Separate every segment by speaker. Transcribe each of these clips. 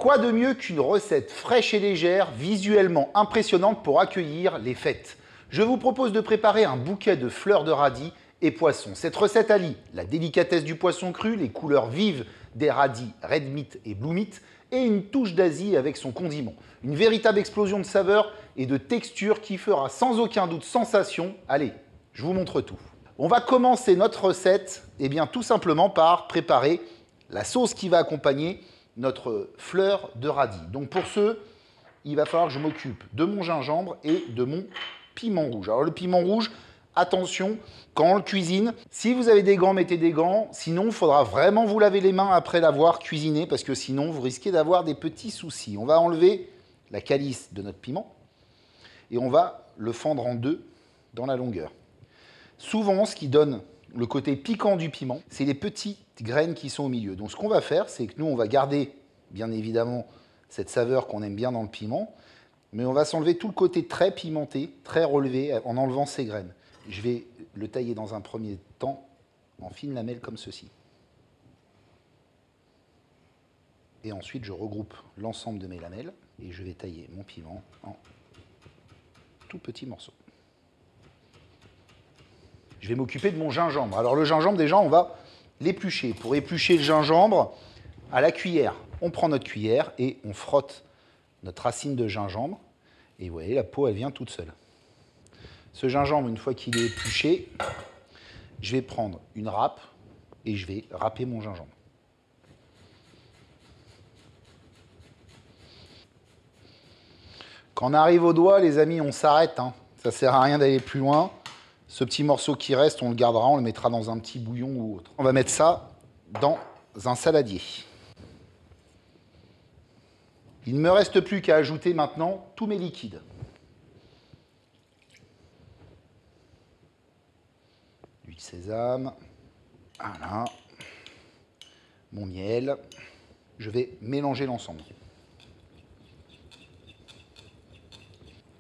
Speaker 1: Quoi de mieux qu'une recette fraîche et légère, visuellement impressionnante pour accueillir les fêtes? Je vous propose de préparer un bouquet de fleurs de radis et poissons. Cette recette allie la délicatesse du poisson cru, les couleurs vives des radis red meat et blue meat et une touche d'Asie avec son condiment. Une véritable explosion de saveurs et de textures qui fera sans aucun doute sensation. Allez, je vous montre tout. On va commencer notre recette tout simplement par préparer la sauce qui va accompagner notre fleur de radis. Donc pour ce, il va falloir que je m'occupe de mon gingembre et de mon piment rouge. Alors le piment rouge, attention, quand on le cuisine, si vous avez des gants, mettez des gants. Sinon, il faudra vraiment vous laver les mains après l'avoir cuisiné parce que sinon, vous risquez d'avoir des petits soucis. On va enlever la calice de notre piment et on va le fendre en deux dans la longueur. Souvent, ce qui donne le côté piquant du piment, c'est les petites graines qui sont au milieu. Donc ce qu'on va faire, c'est que nous, on va garder, bien évidemment, cette saveur qu'on aime bien dans le piment, mais on va s'enlever tout le côté très pimenté, très relevé, en enlevant ces graines. Je vais le tailler dans un premier temps en fines lamelles comme ceci. Et ensuite, je regroupe l'ensemble de mes lamelles et je vais tailler mon piment en tout petits morceaux. Je vais m'occuper de mon gingembre. Alors le gingembre, déjà, on va l'éplucher. Pour éplucher le gingembre, à la cuillère, on prend notre cuillère et on frotte notre racine de gingembre. Et vous voyez, la peau, elle vient toute seule. Ce gingembre, une fois qu'il est épluché, je vais prendre une râpe et je vais râper mon gingembre. Quand on arrive au doigt, les amis, on s'arrête. Ça ne sert à rien d'aller plus loin. Ce petit morceau qui reste, on le gardera, on le mettra dans un petit bouillon ou autre. On va mettre ça dans un saladier. Il ne me reste plus qu'à ajouter maintenant tous mes liquides. L'huile sésame, voilà, mon miel. Je vais mélanger l'ensemble.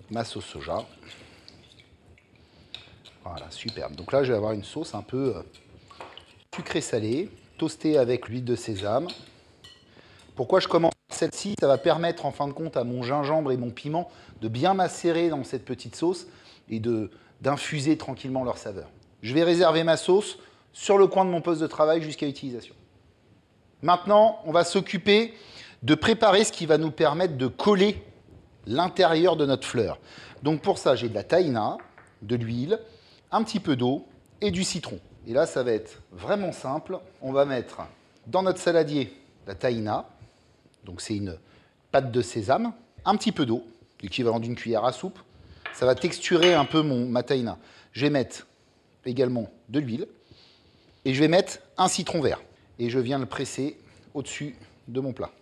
Speaker 1: Ma sauce soja. Voilà, superbe. Donc là, je vais avoir une sauce un peu sucrée-salée, toastée avec l'huile de sésame. Pourquoi je commence celle-ci? Ça va permettre, en fin de compte, à mon gingembre et mon piment de bien macérer dans cette petite sauce et d'infuser tranquillement leur saveur. Je vais réserver ma sauce sur le coin de mon poste de travail jusqu'à utilisation. Maintenant, on va s'occuper de préparer ce qui va nous permettre de coller l'intérieur de notre fleur. Donc pour ça, j'ai de la tahina, de l'huile, un petit peu d'eau et du citron. Et là, ça va être vraiment simple. On va mettre dans notre saladier la tahina, donc c'est une pâte de sésame, un petit peu d'eau, l'équivalent d'une cuillère à soupe. Ça va texturer un peu ma tahina. Je vais mettre également de l'huile et je vais mettre un citron vert. Et je viens le presser au-dessus de mon plat.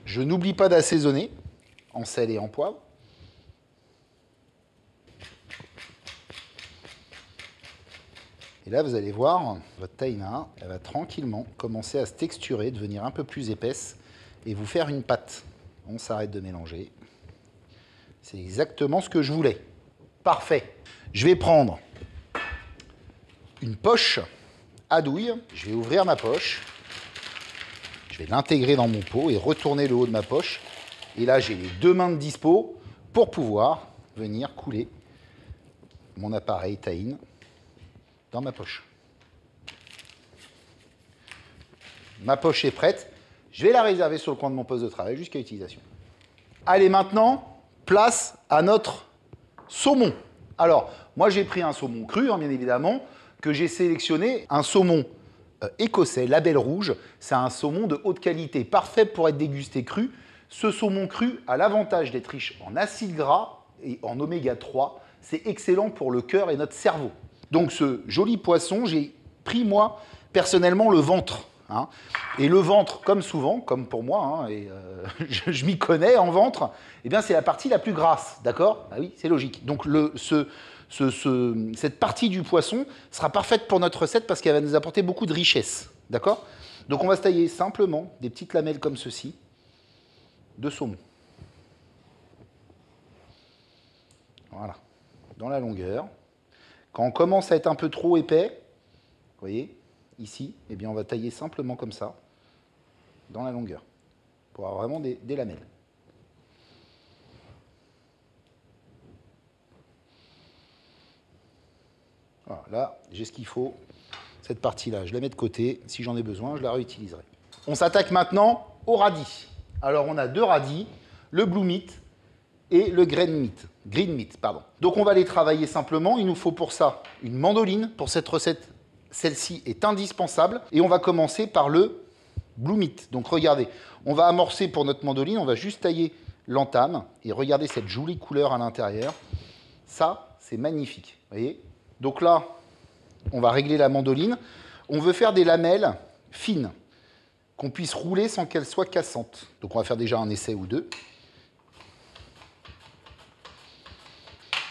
Speaker 1: Je n'oublie pas d'assaisonner en sel et en poivre. Et là, vous allez voir, votre tahina, elle va tranquillement commencer à se texturer, devenir un peu plus épaisse et vous faire une pâte. On s'arrête de mélanger. C'est exactement ce que je voulais. Parfait. Je vais prendre une poche à douille. Je vais ouvrir ma poche. Je vais l'intégrer dans mon pot et retourner le haut de ma poche. Et là, j'ai les deux mains de dispo pour pouvoir venir couler mon appareil tahine dans ma poche. Ma poche est prête. Je vais la réserver sur le coin de mon poste de travail jusqu'à utilisation. Allez, maintenant, place à notre saumon. Alors, moi, j'ai pris un saumon cru, bien évidemment, que j'ai sélectionné. Un saumon écossais, label rouge. C'est un saumon de haute qualité, parfait pour être dégusté cru. Ce saumon cru a l'avantage d'être riche en acides gras et en oméga 3. C'est excellent pour le cœur et notre cerveau. Donc, ce joli poisson, j'ai pris, moi, personnellement, le ventre. Et le ventre, comme souvent, comme pour moi, je m'y connais en ventre, eh bien c'est la partie la plus grasse, d'accord? Ah oui, c'est logique. Donc cette partie du poisson sera parfaite pour notre recette parce qu'elle va nous apporter beaucoup de richesse, d'accord? Donc on va se tailler simplement des petites lamelles comme ceci de saumon. Voilà, dans la longueur. Quand on commence à être un peu trop épais, voyez, ici, eh bien, on va tailler simplement comme ça, dans la longueur, pour avoir vraiment des lamelles. Voilà, là, j'ai ce qu'il faut. Cette partie-là, je la mets de côté. Si j'en ai besoin, je la réutiliserai. On s'attaque maintenant au radis. Alors, on a 2 radis, le blue meat et le green meat. Donc, on va les travailler simplement. Il nous faut pour ça une mandoline. Pour cette recette, celle-ci est indispensable. Et on va commencer par le blue meat. Donc, regardez, on va amorcer pour notre mandoline. On va juste tailler l'entame. Et regardez cette jolie couleur à l'intérieur. Ça, c'est magnifique. Vous voyez? Donc là, on va régler la mandoline. On veut faire des lamelles fines, qu'on puisse rouler sans qu'elles soient cassantes. Donc on va faire déjà un essai ou deux.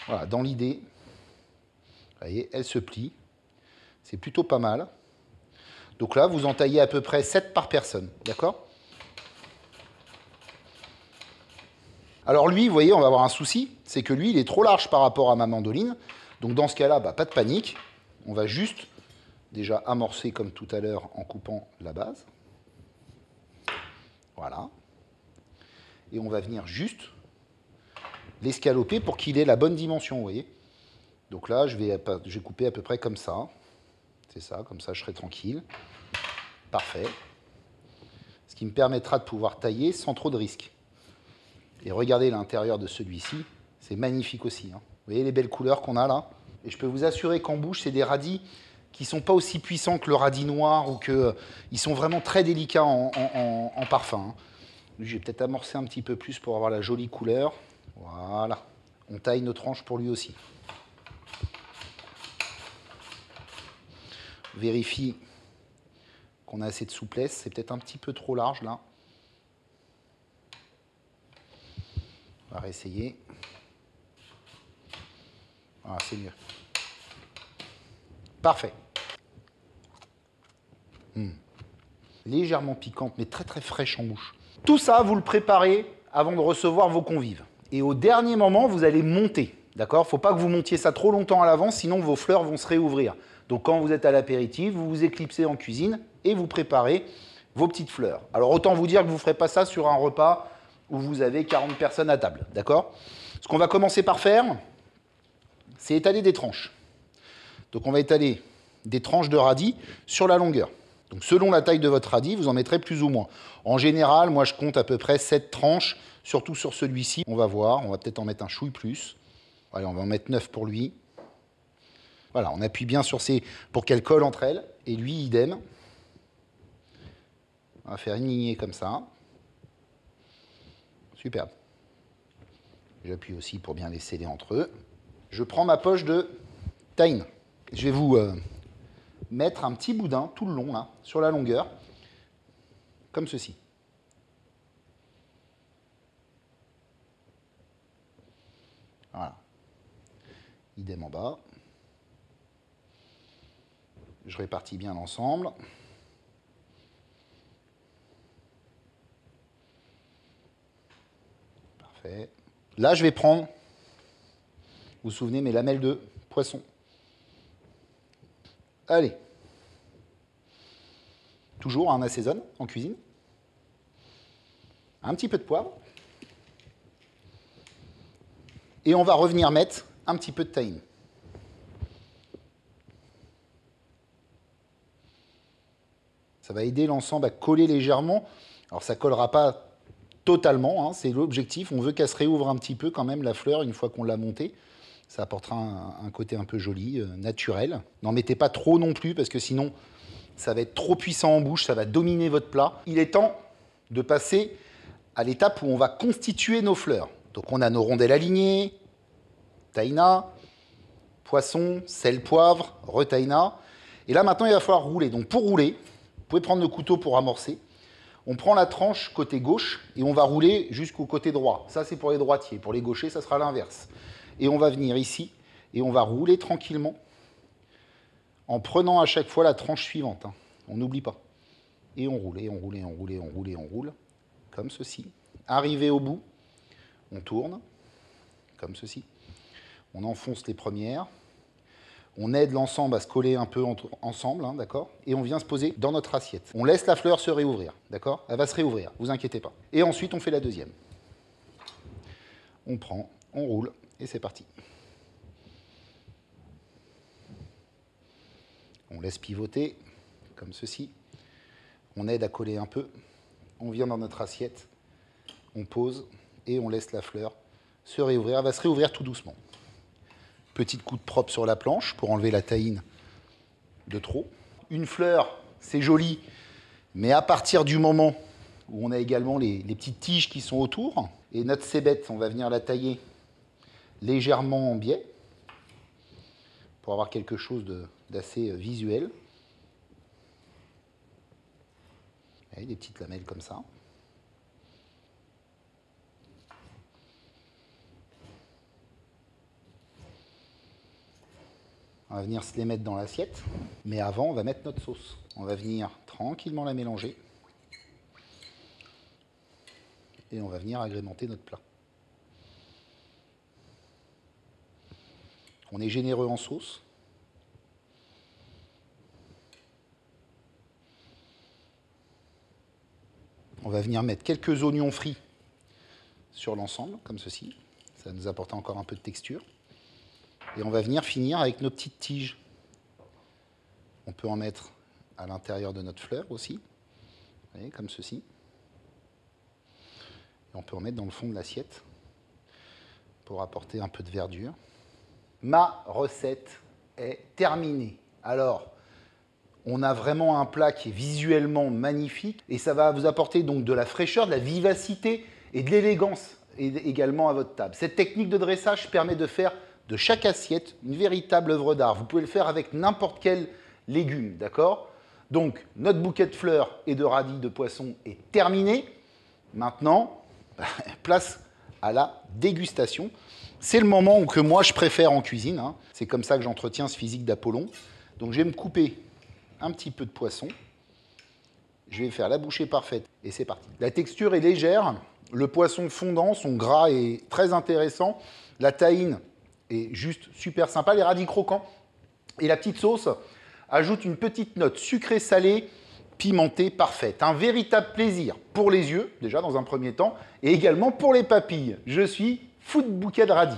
Speaker 1: Voilà, dans l'idée, vous voyez, elle se plie. C'est plutôt pas mal. Donc là, vous en taillez à peu près 7 par personne, d'accord? Alors lui, vous voyez, on va avoir un souci, c'est que lui, il est trop large par rapport à ma mandoline. Donc dans ce cas-là, pas de panique. On va juste déjà amorcer comme tout à l'heure en coupant la base. Voilà. Et on va venir juste l'escaloper pour qu'il ait la bonne dimension, vous voyez. Donc là, je vais couper à peu près comme ça. C'est ça, comme ça je serai tranquille. Parfait. Ce qui me permettra de pouvoir tailler sans trop de risques. Et regardez l'intérieur de celui-ci, c'est magnifique aussi. Vous voyez les belles couleurs qu'on a là? Et je peux vous assurer qu'en bouche, c'est des radis qui ne sont pas aussi puissants que le radis noir ou que ils sont vraiment très délicats en parfum. Lui, je vais peut-être amorcer un petit peu plus pour avoir la jolie couleur. Voilà. On taille nos tranches pour lui aussi. Vérifie qu'on a assez de souplesse. C'est peut-être un petit peu trop large là. On va réessayer. Voilà, c'est mieux. Parfait. Légèrement piquante, mais très très fraîche en bouche. Tout ça, vous le préparez avant de recevoir vos convives. Et au dernier moment, vous allez monter. D'accord? Il ne faut pas que vous montiez ça trop longtemps à l'avance, sinon vos fleurs vont se réouvrir. Donc quand vous êtes à l'apéritif, vous vous éclipsez en cuisine et vous préparez vos petites fleurs. Alors autant vous dire que vous ne ferez pas ça sur un repas où vous avez 40 personnes à table. D'accord? Ce qu'on va commencer par faire, c'est étaler des tranches. Donc on va étaler des tranches de radis sur la longueur. Donc selon la taille de votre radis, vous en mettrez plus ou moins. En général, moi je compte à peu près 7 tranches, surtout sur celui-ci. On va voir, on va peut-être en mettre un chouille plus. Allez, on va en mettre 9 pour lui. Voilà, on appuie bien sur ces pour qu'elles collent entre elles. Et lui, idem. On va faire une lignée comme ça. Superbe. J'appuie aussi pour bien les sceller entre eux. Je prends ma poche de tahine. Je vais vous mettre un petit boudin tout le long, là, sur la longueur, comme ceci. Voilà. Idem en bas. Je répartis bien l'ensemble. Parfait. Là, je vais prendre, vous vous souvenez, mes lamelles de poisson. Allez. Toujours, on assaisonne en cuisine. Un petit peu de poivre. Et on va revenir mettre un petit peu de tahine. Ça va aider l'ensemble à coller légèrement. Alors ça ne collera pas totalement, hein, c'est l'objectif. On veut qu'elle se réouvre un petit peu quand même, la fleur, une fois qu'on l'a montée. Ça apportera un côté un peu joli, naturel. N'en mettez pas trop non plus, parce que sinon, ça va être trop puissant en bouche, ça va dominer votre plat. Il est temps de passer à l'étape où on va constituer nos fleurs. Donc on a nos rondelles alignées, tahina, poisson, sel, poivre, retahina. Et là maintenant, il va falloir rouler. Donc pour rouler, vous pouvez prendre le couteau pour amorcer. On prend la tranche côté gauche et on va rouler jusqu'au côté droit. Ça, c'est pour les droitiers. Pour les gauchers, ça sera l'inverse. Et on va venir ici et on va rouler tranquillement en prenant à chaque fois la tranche suivante. On n'oublie pas. Et on roule, et on roule, et on roule, et on roule, et on roule. Comme ceci. Arrivé au bout, on tourne. Comme ceci. On enfonce les premières. On aide l'ensemble à se coller un peu ensemble, hein, d'accord? Et on vient se poser dans notre assiette. On laisse la fleur se réouvrir, d'accord? Elle va se réouvrir, vous inquiétez pas. Et ensuite, on fait la deuxième. On prend, on roule, et c'est parti. On laisse pivoter, comme ceci. On aide à coller un peu. On vient dans notre assiette, on pose, et on laisse la fleur se réouvrir. Elle va se réouvrir tout doucement. Petite coup de propre sur la planche pour enlever la taïne de trop. Une fleur, c'est joli, mais à partir du moment où on a également les petites tiges qui sont autour, et notre cébette, on va venir la tailler légèrement en biais pour avoir quelque chose d'assez visuel. Et des petites lamelles comme ça. On va venir se les mettre dans l'assiette, mais avant, on va mettre notre sauce. On va venir tranquillement la mélanger et on va venir agrémenter notre plat. On est généreux en sauce. On va venir mettre quelques oignons frits sur l'ensemble, comme ceci. Ça va nous apporter encore un peu de texture. Et on va venir finir avec nos petites tiges. On peut en mettre à l'intérieur de notre fleur aussi, vous voyez, comme ceci. Et on peut en mettre dans le fond de l'assiette pour apporter un peu de verdure. Ma recette est terminée. Alors, on a vraiment un plat qui est visuellement magnifique et ça va vous apporter donc de la fraîcheur, de la vivacité et de l'élégance également à votre table. Cette technique de dressage permet de faire de chaque assiette une véritable œuvre d'art. Vous pouvez le faire avec n'importe quel légume, d'accord? Donc, notre bouquet de fleurs et de radis de poisson est terminé. Maintenant, place à la dégustation. C'est le moment que moi je préfère en cuisine, hein. C'est comme ça que j'entretiens ce physique d'Apollon. Donc, je vais me couper un petit peu de poisson. Je vais faire la bouchée parfaite et c'est parti. La texture est légère, le poisson fondant, son gras est très intéressant. La tahine est juste super sympa, les radis croquants. Et la petite sauce ajoute une petite note sucrée-salée, pimentée, parfaite. Un véritable plaisir pour les yeux, déjà dans un premier temps, et également pour les papilles. Je suis fou de bouquet de radis.